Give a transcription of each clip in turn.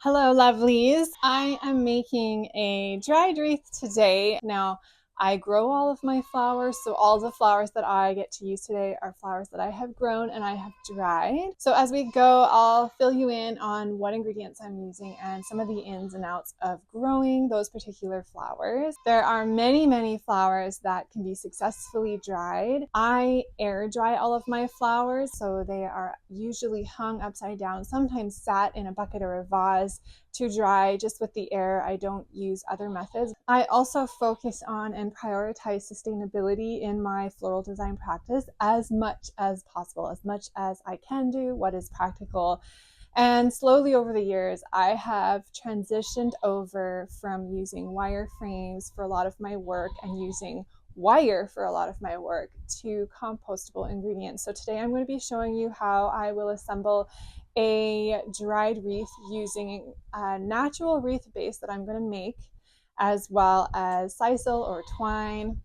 Hello, lovelies. I am making a dried wreath today. Now, I grow all of my flowers, so all the flowers that I get to use today are flowers that I have grown and I have dried. So as we go, I'll fill you in on what ingredients I'm using and some of the ins and outs of growing those particular flowers. There are many flowers that can be successfully dried. I air dry all of my flowers, so they are usually hung upside down, sometimes sat in a bucket or a vase to dry just with the air. I don't use other methods. I also focus on and prioritize sustainability in my floral design practice as much as possible, as much as I can do, what is practical. And slowly over the years, I have transitioned over from using wire frames for a lot of my work and using wire for a lot of my work to compostable ingredients. So today I'm going to be showing you how I will assemble a dried wreath using a natural wreath base that I'm going to make, as well as sisal or twine.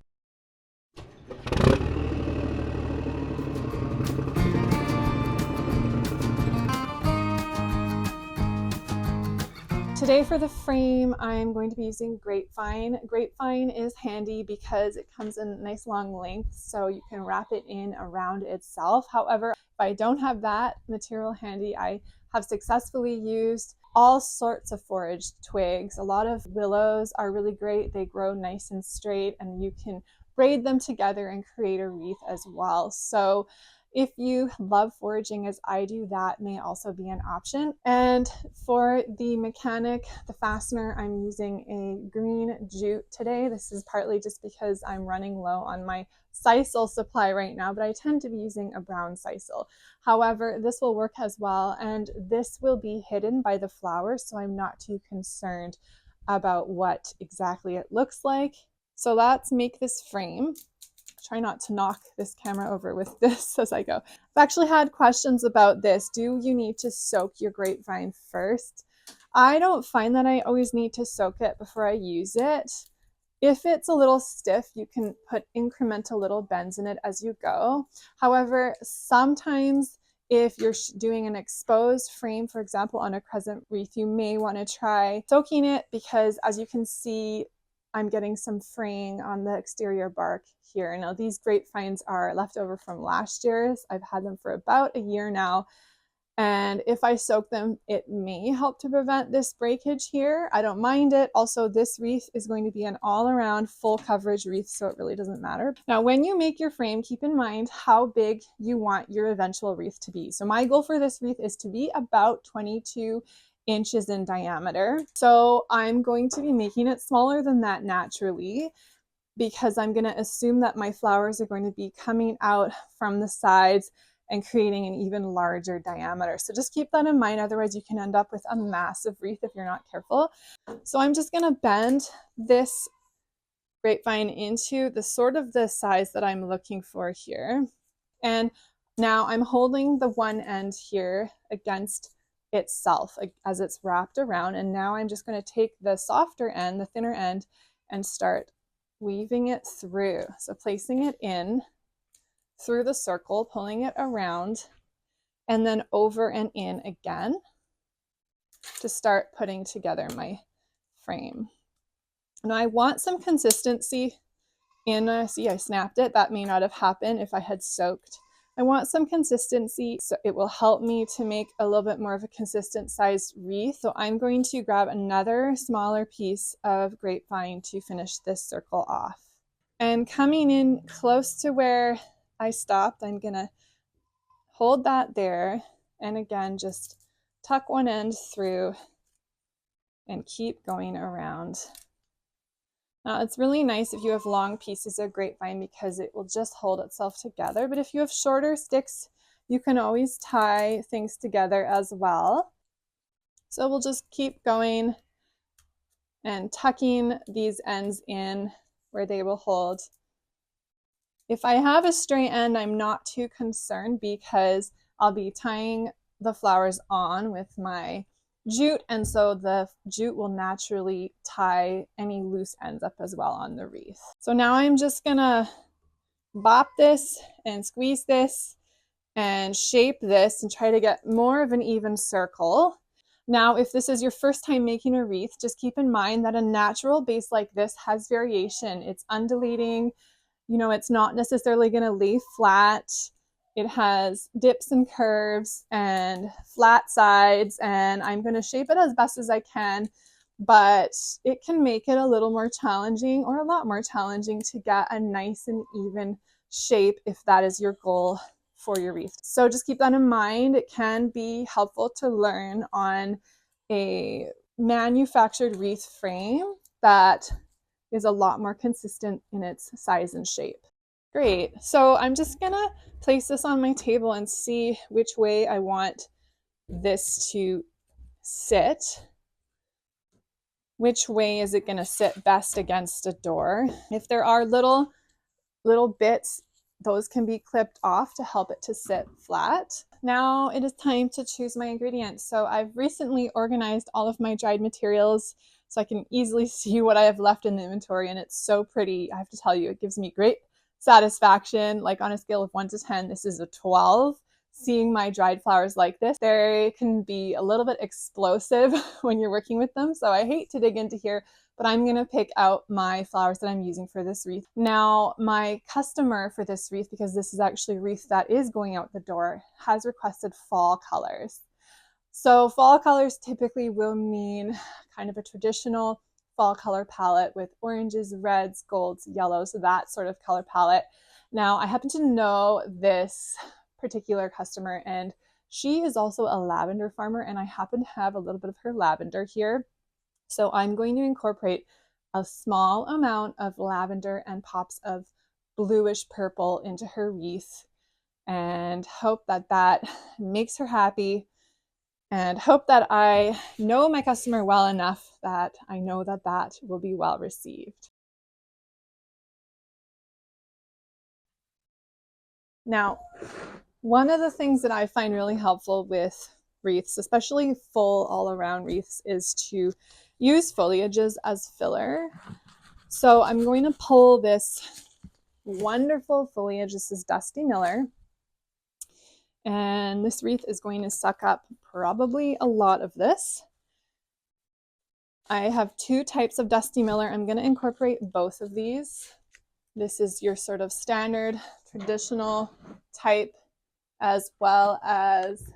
Today for the frame, I'm going to be using grapevine. Grapevine is handy because it comes in nice long lengths, so you can wrap it in around itself. However, if I don't have that material handy, I have successfully used all sorts of foraged twigs. A lot of willows are really great. They grow nice and straight, and you can braid them together and create a wreath as well. So if you love foraging as I do, that may also be an option. And for the mechanic, the fastener, I'm using a green jute today. This is partly just because I'm running low on my sisal supply right now, but I tend to be using a brown sisal. However, this will work as well, and this will be hidden by the flowers, so I'm not too concerned about what exactly it looks like. So let's make this frame. Try not to knock this camera over with this as I go. I've actually had questions about this. Do you need to soak your grapevine first? I don't find that I always need to soak it before I use it. If it's a little stiff, you can put incremental little bends in it as you go. However, sometimes if you're doing an exposed frame, for example, on a crescent wreath, you may want to try soaking it because, as you can see, I'm getting some fraying on the exterior bark here. Now, these grapevines are left over from last year's. I've had them for about a year now. And if I soak them, it may help to prevent this breakage here. I don't mind it. Also, this wreath is going to be an all-around full coverage wreath, so it really doesn't matter. Now, when you make your frame, keep in mind how big you want your eventual wreath to be. So my goal for this wreath is to be about 22 inches in diameter. So I'm going to be making it smaller than that naturally, because I'm going to assume that my flowers are going to be coming out from the sides and creating an even larger diameter. So just keep that in mind. Otherwise, you can end up with a massive wreath if you're not careful. So I'm just going to bend this grapevine into the sort of the size that I'm looking for here. And now I'm holding the one end here against itself as it's wrapped around. And now I'm just going to take the softer end, the thinner end, and start weaving it through. So placing it in through the circle, pulling it around, and then over and in again to start putting together my frame. Now I want some consistency in, see, I snapped it. That may not have happened if I had soaked. I want some consistency, so it will help me to make a little bit more of a consistent sized wreath. So I'm going to grab another smaller piece of grapevine to finish this circle off. And coming in close to where I stopped, I'm gonna hold that there, and again, just tuck one end through and keep going around. Now, it's really nice if you have long pieces of grapevine because it will just hold itself together. But if you have shorter sticks, you can always tie things together as well. So we'll just keep going and tucking these ends in where they will hold. If I have a stray end, I'm not too concerned because I'll be tying the flowers on with my jute, and so the jute will naturally tie any loose ends up as well on the wreath. So now I'm just gonna bop this and squeeze this and shape this and try to get more of an even circle. Now, if this is your first time making a wreath, just keep in mind that a natural base like this has variation. It's undulating, you know, it's not necessarily going to lay flat. It has dips and curves and flat sides, and I'm going to shape it as best as I can, but it can make it a little more challenging or a lot more challenging to get a nice and even shape if that is your goal for your wreath. So just keep that in mind. It can be helpful to learn on a manufactured wreath frame that is a lot more consistent in its size and shape. Great. So I'm just gonna place this on my table and see which way I want this to sit. Which way is it gonna sit best against a door? If there are little bits, those can be clipped off to help it to sit flat. Now it is time to choose my ingredients. So I've recently organized all of my dried materials so I can easily see what I have left in the inventory, and it's so pretty. I have to tell you, it gives me great satisfaction. Like on a scale of 1 to 10, this is a 12. Seeing my dried flowers like this, they can be a little bit explosive when you're working with them. So I hate to dig into here, but I'm going to pick out my flowers that I'm using for this wreath. Now, my customer for this wreath, because this is actually a wreath that is going out the door, has requested fall colors. So fall colors typically will mean kind of a traditional fall color palette with oranges, reds, golds, yellows, that sort of color palette. Now, I happen to know this particular customer, and she is also a lavender farmer, and I happen to have a little bit of her lavender here. So I'm going to incorporate a small amount of lavender and pops of bluish purple into her wreath, and hope that that makes her happy, and hope that I know my customer well enough that I know that that will be well received. Now, one of the things that I find really helpful with wreaths, especially full all-around wreaths, is to use foliages as filler. So I'm going to pull this wonderful foliage. This is Dusty Miller. And this wreath is going to suck up probably a lot of this. I have 2 types of Dusty Miller. I'm going to incorporate both of these. This is your sort of standard traditional type, as well as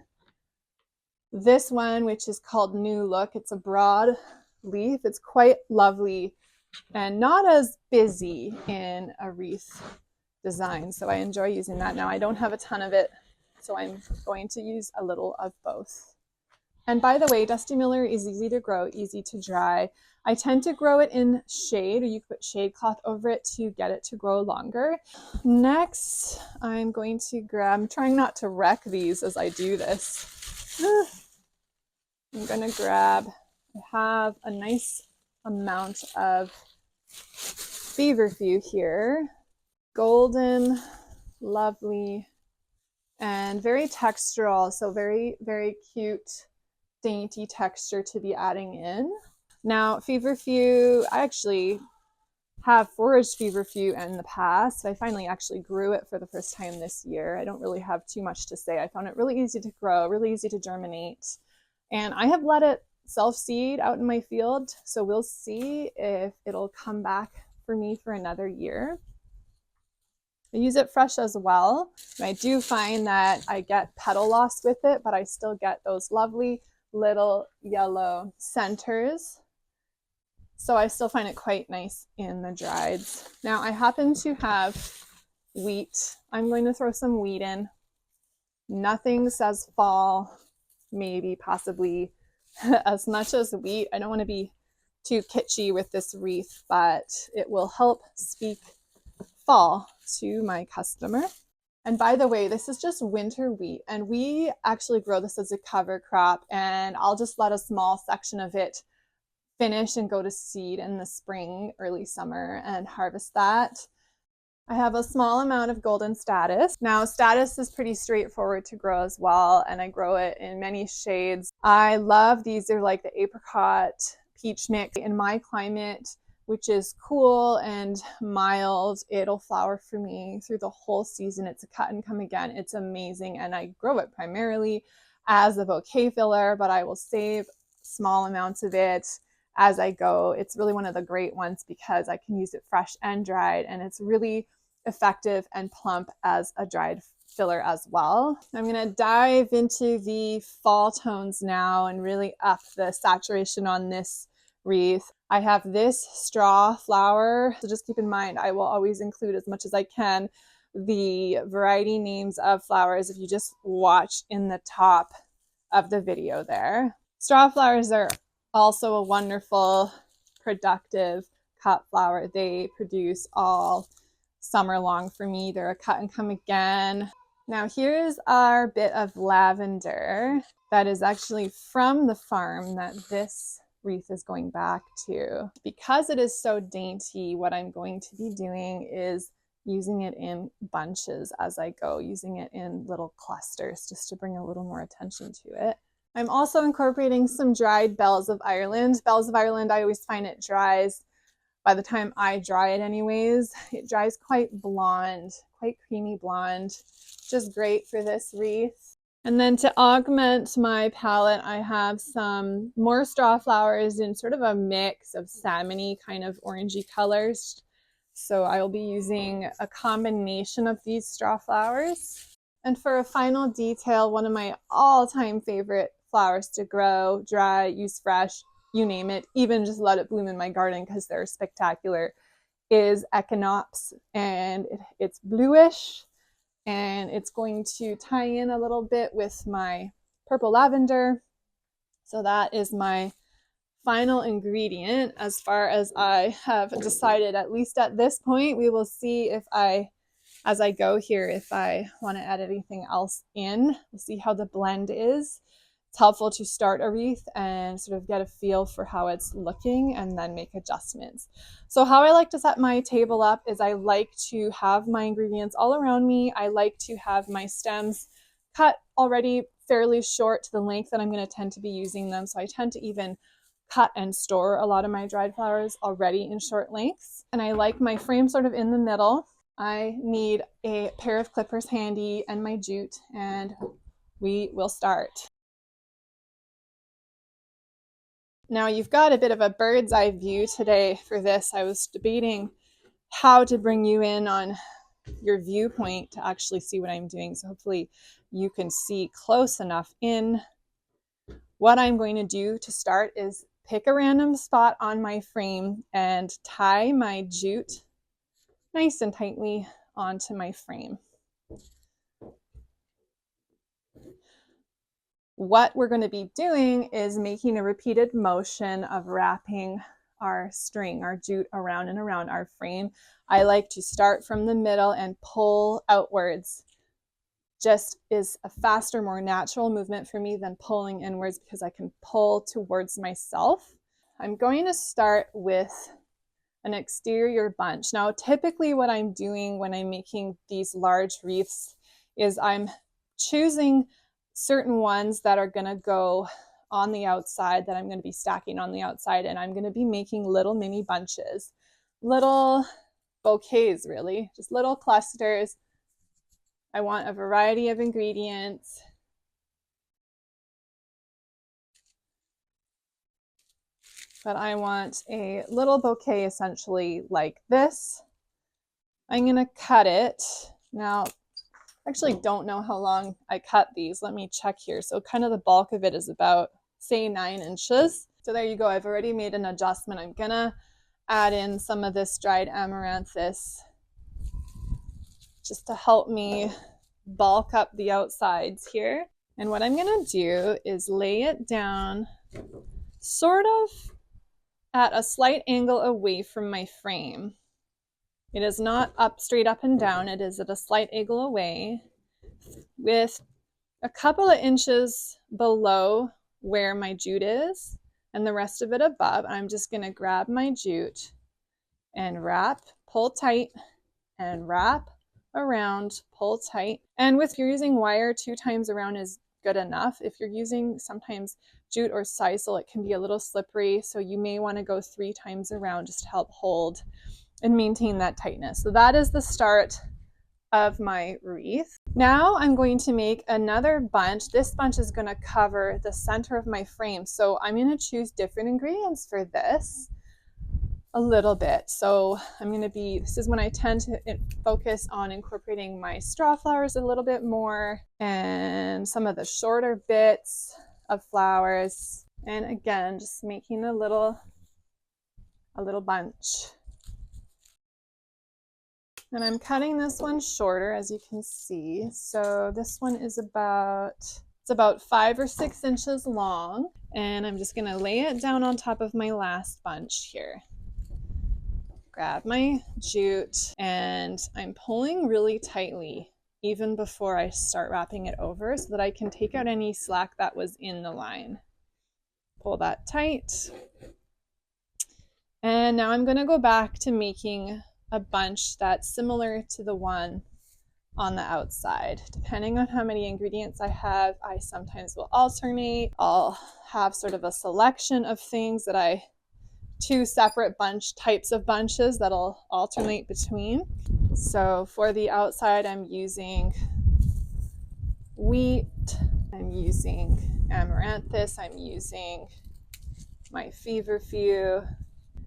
this one, which is called New Look. It's a broad leaf. It's quite lovely and not as busy in a wreath design, so I enjoy using that. Now I don't have a ton of it, so I'm going to use a little of both. And by the way, Dusty Miller is easy to grow, easy to dry. I tend to grow it in shade, or you could put shade cloth over it to get it to grow longer. Next, I'm going to grab, I'm trying not to wreck these as I do this. I'm gonna grab, I have a nice amount of feverfew here. Golden, lovely, and very textural, so very, very cute, dainty texture to be adding in. Now, feverfew, I actually have foraged feverfew in the past. I finally actually grew it for the first time this year. I don't really have too much to say. I found it really easy to grow, really easy to germinate. And I have let it self-seed out in my field, so we'll see if it'll come back for me for another year. I use it fresh as well. And I do find that I get petal loss with it, but I still get those lovely little yellow centers. So I still find it quite nice in the drieds. Now I happen to have wheat. I'm going to throw some wheat in. Nothing says fall, maybe possibly as much as wheat. I don't want to be too kitschy with this wreath, but it will help speak fall to my customer. And by the way, this is just winter wheat, and we actually grow this as a cover crop, and I'll just let a small section of it finish and go to seed in the spring, early summer, and harvest that. I have a small amount of golden statice. Now, statice is pretty straightforward to grow as well, and I grow it in many shades. I love these. They're like the apricot peach mix. In my climate, which is cool and mild, it'll flower for me through the whole season. It's a cut and come again. It's amazing, and I grow it primarily as a bouquet filler, but I will save small amounts of it as I go. It's really one of the great ones because I can use it fresh and dried, and it's really effective and plump as a dried filler as well. I'm going to dive into the fall tones now and really up the saturation on this wreath. I have this straw flower, so just keep in mind I will always include as much as I can the variety names of flowers if you just watch in the top of the video there. Straw flowers are also a wonderful, productive cut flower. They produce all summer long for me. They're a cut and come again. Now here's our bit of lavender that is actually from the farm that this wreath is going back to. Because it is so dainty, what I'm going to be doing is using it in bunches as I go, using it in little clusters just to bring a little more attention to it. I'm also incorporating some dried bells of Ireland. Bells of Ireland, I always find it dries, by the time I dry it anyways, it dries quite blonde, quite creamy blonde, which is great for this wreath. And then to augment my palette, I have some more straw flowers in sort of a mix of salmony kind of orangey colors. So I will be using a combination of these straw flowers. And for a final detail, one of my all-time favorite flowers to grow, dry, use fresh, you name it, even just let it bloom in my garden because they're spectacular, is Echinops. And it's bluish, and it's going to tie in a little bit with my purple lavender. So that is my final ingredient as far as I have decided, at least at this point. We will see if as I go here, if I want to add anything else in. We'll see how the blend is. It's helpful to start a wreath and sort of get a feel for how it's looking and then make adjustments. So how I like to set my table up is I like to have my ingredients all around me. I like to have my stems cut already fairly short to the length that I'm going to tend to be using them. So I tend to even cut and store a lot of my dried flowers already in short lengths. And I like my frame sort of in the middle. I need a pair of clippers handy and my jute, and we will start. Now you've got a bit of a bird's eye view today for this. I was debating how to bring you in on your viewpoint to actually see what I'm doing. So hopefully you can see close enough in. What I'm going to do to start is pick a random spot on my frame and tie my jute nice and tightly onto my frame. What we're going to be doing is making a repeated motion of wrapping our string, our jute, around and around our frame. I like to start from the middle and pull outwards. Just is a faster, more natural movement for me than pulling inwards because I can pull towards myself. I'm going to start with an exterior bunch. Now, typically what I'm doing when I'm making these large wreaths is I'm choosing certain ones that are going to go on the outside, that I'm going to be stacking on the outside, and I'm going to be making little mini bunches, little bouquets, really, just little clusters. I want a variety of ingredients. But I want a little bouquet essentially like this. I'm going to cut it. Now, I actually don't know how long I cut these. Let me check here. So kind of the bulk of it is about, say, 9 inches. So there you go. I've already made an adjustment. I'm going to add in some of this dried amaranthus just to help me bulk up the outsides here. And what I'm going to do is lay it down sort of at a slight angle away from my frame. It is not up straight up and down. It is at a slight angle away with a couple of inches below where my jute is and the rest of it above. I'm just going to grab my jute and wrap, pull tight, and wrap around, pull tight. And if you're using wire, 2 times around is good enough. If you're using sometimes jute or sisal, it can be a little slippery, so you may want to go 3 times around just to help hold and maintain that tightness. So that is the start of my wreath. Now I'm going to make another bunch. This bunch is going to cover the center of my frame. So I'm going to choose different ingredients for this a little bit. So this is when I tend to focus on incorporating my straw flowers a little bit more and some of the shorter bits of flowers. And again, just making a little bunch. And I'm cutting this one shorter, as you can see. So this one is about 5 or 6 inches long. And I'm just gonna lay it down on top of my last bunch here. Grab my jute, and I'm pulling really tightly even before I start wrapping it over so that I can take out any slack that was in the line. Pull that tight. And now I'm gonna go back to making a bunch that's similar to the one on the outside. Depending on how many ingredients I have, I sometimes will alternate. I'll have sort of a selection of things that 2 separate types of bunches that I'll alternate between. So for the outside, I'm using wheat, I'm using amaranthus, I'm using my feverfew.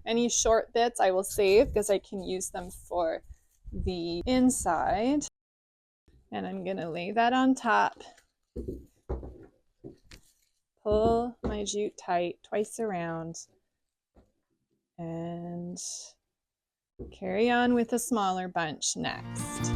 Any short bits I will save because I can use them for the inside. And I'm gonna lay that on top. Pull my jute tight twice around and carry on with a smaller bunch next.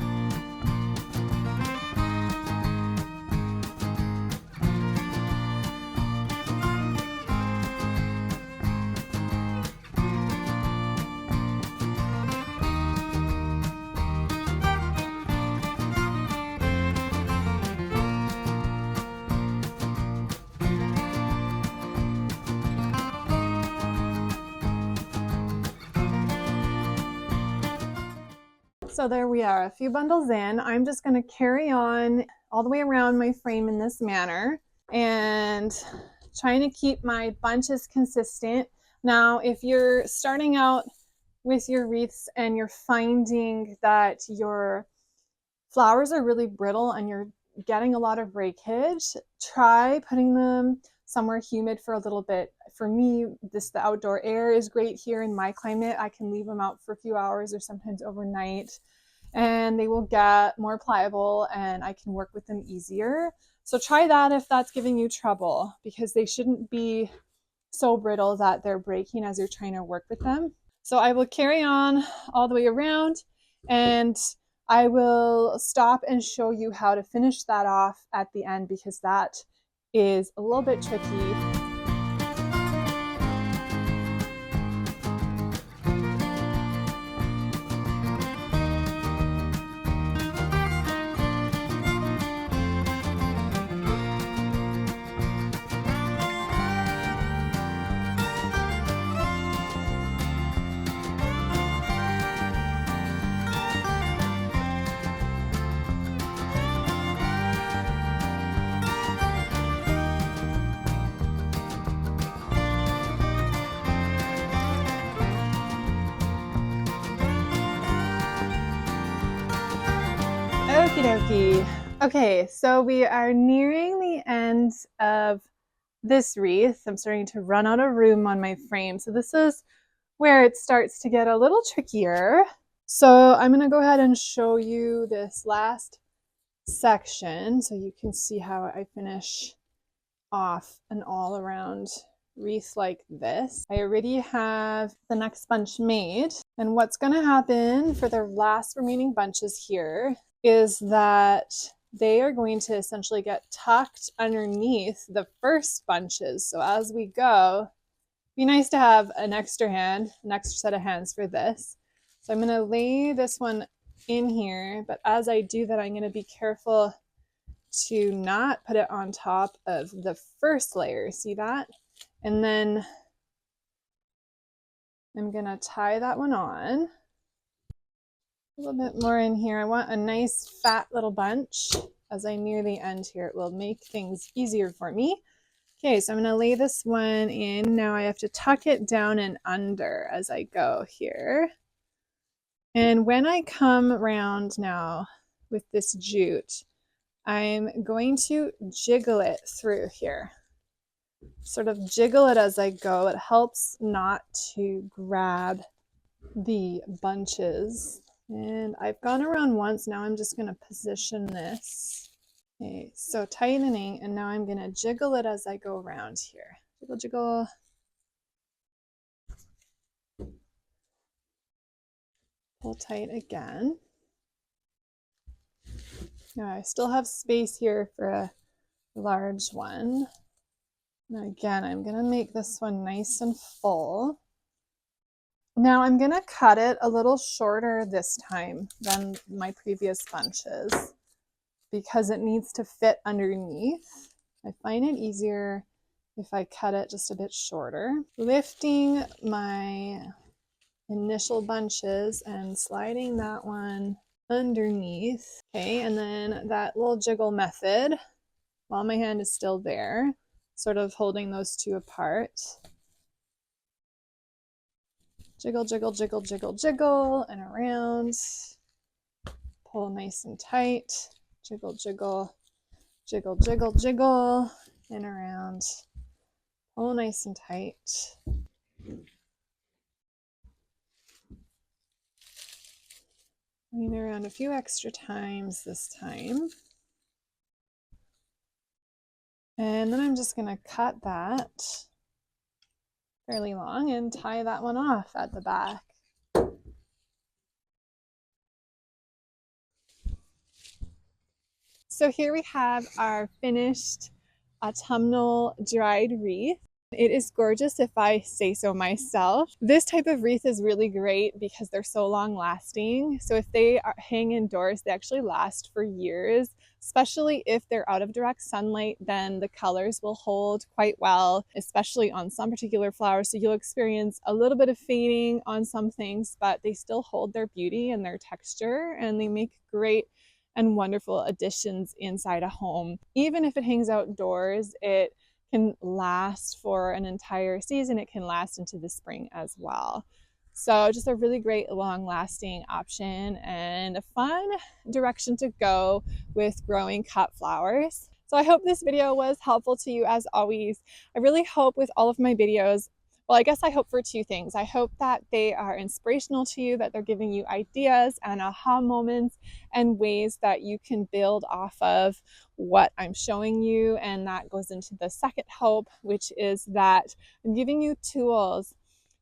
So there we are, a few bundles in. I'm just going to carry on all the way around my frame in this manner and trying to keep my bunches consistent. Now, if you're starting out with your wreaths and you're finding that your flowers are really brittle and you're getting a lot of breakage, try putting them somewhere humid for a little bit. For me, the outdoor air is great here in my climate. I can leave them out for a few hours or sometimes overnight, and they will get more pliable and I can work with them easier. So try that if that's giving you trouble, because they shouldn't be so brittle that they're breaking as you're trying to work with them. So I will carry on all the way around, and I will stop and show you how to finish that off at the end, because that is a little bit tricky. Okie dokie. Okay, so we are nearing the end of this wreath. I'm starting to run out of room on my frame. So this is where it starts to get a little trickier. So I'm going to go ahead and show you this last section so you can see how I finish off an all around wreath like this. I already have the next bunch made, and what's going to happen for the last remaining bunches here is that they are going to essentially get tucked underneath the first bunches. So as we go, it'd be nice to have an extra set of hands for this. So I'm going to lay this one in here, but as I do that, I'm going to be careful to not put it on top of the first layer. See that? And then I'm going to tie that one on. A little bit more in here. I want a nice fat little bunch. As I near the end here, it will make things easier for me. Okay, so I'm going to lay this one in. Now I have to tuck it down and under as I go here. And when I come around now with this jute, I'm going to jiggle it through here. Sort of jiggle it as I go. It helps not to grab the bunches. And I've gone around once. Now I'm just going to position this. Okay, so tightening, and now I'm going to jiggle it as I go around here. Jiggle, jiggle. Pull tight again. Now I still have space here for a large one. Now again, I'm going to make this one nice and full. Now I'm going to cut it a little shorter this time than my previous bunches because it needs to fit underneath. I find it easier if I cut it just a bit shorter. Lifting my initial bunches and sliding that one underneath. Okay, and then that little jiggle method while my hand is still there, sort of holding those two apart. Jiggle, jiggle, jiggle, jiggle, jiggle, and around. Pull nice and tight. Jiggle, jiggle, jiggle, jiggle, jiggle, and around. Pull nice and tight. Lean around a few extra times this time. And then I'm just going to cut that fairly long and tie that one off at the back. So here we have our finished autumnal dried wreath. It is gorgeous if I say so myself. This type of wreath is really great because they're so long lasting. So if they hang indoors, they actually last for years, especially if they're out of direct sunlight, then the colors will hold quite well, especially on some particular flowers. So you'll experience a little bit of fading on some things, but they still hold their beauty and their texture, and they make great and wonderful additions inside a home. Even if it hangs outdoors, it can last for an entire season. It can last into the spring as well. So just a really great long-lasting option and a fun direction to go with growing cut flowers. So I hope this video was helpful to you as always. I really hope with all of my videos, well, I guess I hope for two things. I hope that they are inspirational to you, that they're giving you ideas and aha moments and ways that you can build off of what I'm showing you. And that goes into the second hope, which is that I'm giving you tools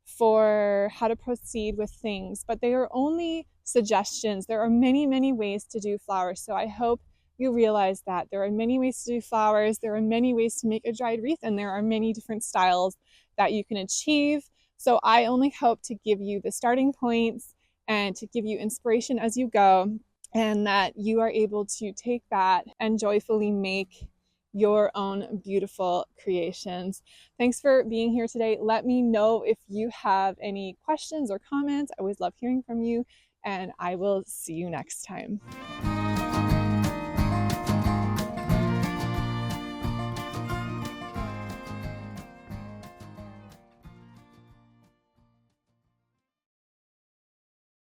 for how to proceed with things, but they are only suggestions. There are many, many ways to do flowers. So I hope you realize that there are many ways to do flowers. There are many ways to make a dried wreath, and there are many different styles that you can achieve. So I only hope to give you the starting points and to give you inspiration as you go, and that you are able to take that and joyfully make your own beautiful creations. Thanks for being here today. Let me know if you have any questions or comments. I always love hearing from you, and I will see you next time.